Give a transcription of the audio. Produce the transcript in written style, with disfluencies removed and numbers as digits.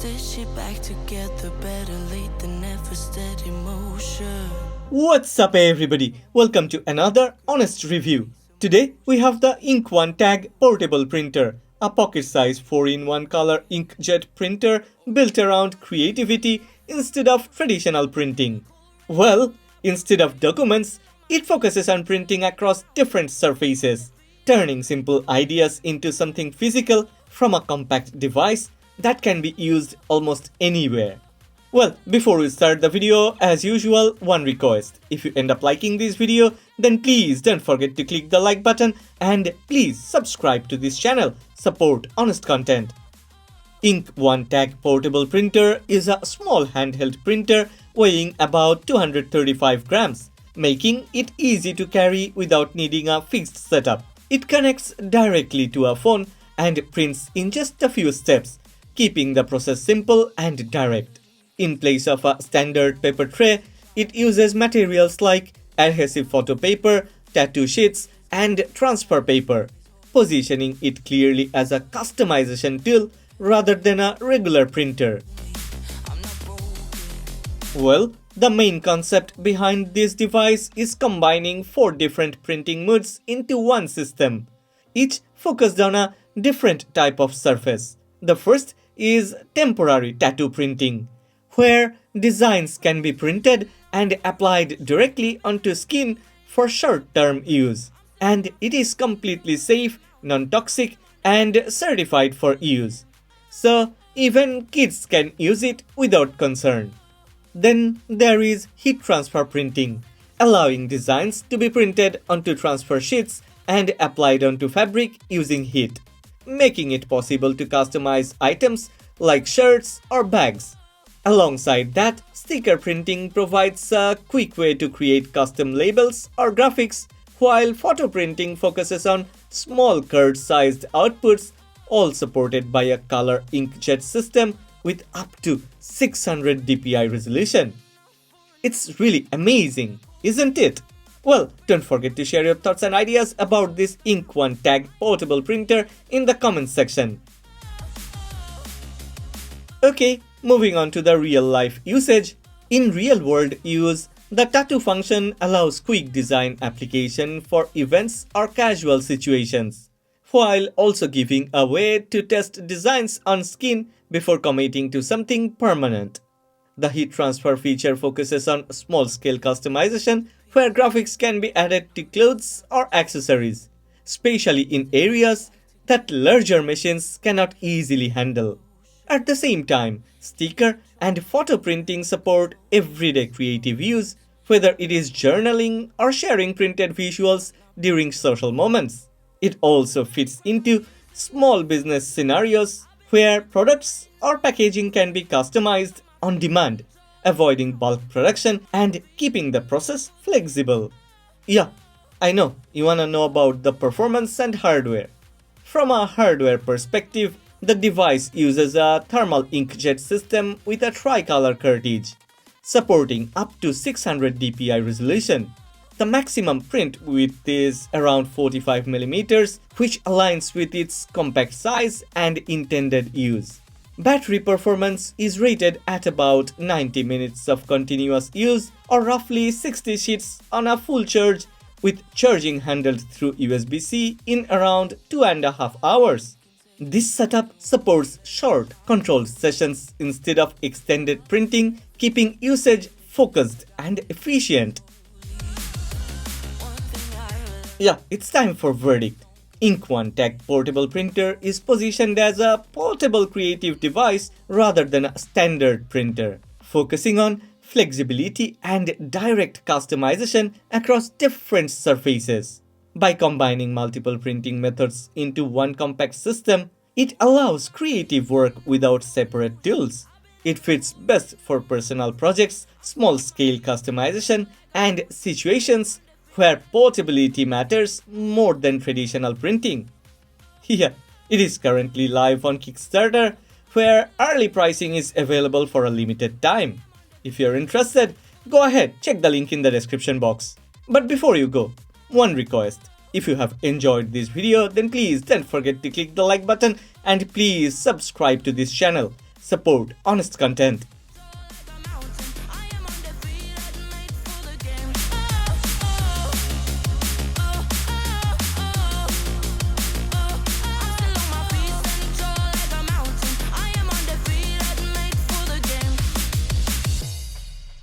stitch it back together, better late than never, steady motion. What's up everybody, welcome to another honest review. Today we have the INKWON Tag Portable Printer, a pocket-sized 4-in-1 color inkjet printer built around creativity instead of traditional printing. Well, instead of documents, it focuses on printing across different surfaces, turning simple ideas into something physical from a compact device that can be used almost anywhere. Well, before we start the video, as usual, one request. If you end up liking this video, then please don't forget to click the like button and please subscribe to this channel, support honest content. INKWON Tag Portable Printer is a small handheld printer weighing about 235 grams, making it easy to carry without needing a fixed setup. It connects directly to a phone and prints in just a few steps, keeping the process simple and direct. In place of a standard paper tray, it uses materials like adhesive photo paper, tattoo sheets, and transfer paper, positioning it clearly as a customization tool rather than a regular printer. Well, the main concept behind this device is combining 4 different printing modes into one system, each focused on a different type of surface. The first is temporary tattoo printing, where designs can be printed and applied directly onto skin for short-term use. And it is completely safe, non-toxic, and certified for use. So even kids can use it without concern. Then there is heat transfer printing, allowing designs to be printed onto transfer sheets and applied onto fabric using heat, making it possible to customize items like shirts or bags. Alongside that, sticker printing provides a quick way to create custom labels or graphics, while photo printing focuses on small card-sized outputs, all supported by a color inkjet system with up to 600 dpi resolution. It's really amazing, isn't it? Well, don't forget to share your thoughts and ideas about this INKWON Tag Portable Printer in the comments section. Okay, moving on to the real-life usage. In real-world use, the tattoo function allows quick design application for events or casual situations, while also giving a way to test designs on skin before committing to something permanent. The heat transfer feature focuses on small-scale customization, where graphics can be added to clothes or accessories, especially in areas that larger machines cannot easily handle. At the same time, sticker and photo printing support everyday creative use, whether it is journaling or sharing printed visuals during social moments. It also fits into small business scenarios where products or packaging can be customized on demand, avoiding bulk production and keeping the process flexible. Yeah, I know you wanna know about the performance and hardware. From a hardware perspective, the device uses a thermal inkjet system with a tricolor cartridge, supporting up to 600 dpi resolution. The maximum print width is around 45 mm, which aligns with its compact size and intended use. Battery performance is rated at about 90 minutes of continuous use, or roughly 60 sheets on a full charge, with charging handled through USB-C in around 2.5 hours. This setup supports short, controlled sessions instead of extended printing, keeping usage focused and efficient. Yeah, it's time for verdict. INKWON Tag Portable Printer is positioned as a portable creative device rather than a standard printer, focusing on flexibility and direct customization across different surfaces. By combining multiple printing methods into one compact system, it allows creative work without separate tools. It fits best for personal projects, small-scale customization, and situations where portability matters more than traditional printing. Yeah, it is currently live on Kickstarter, where early pricing is available for a limited time. If you're interested, go ahead, check the link in the description box. But before you go, one request. If you have enjoyed this video, then please don't forget to click the like button and please subscribe to this channel. support honest content.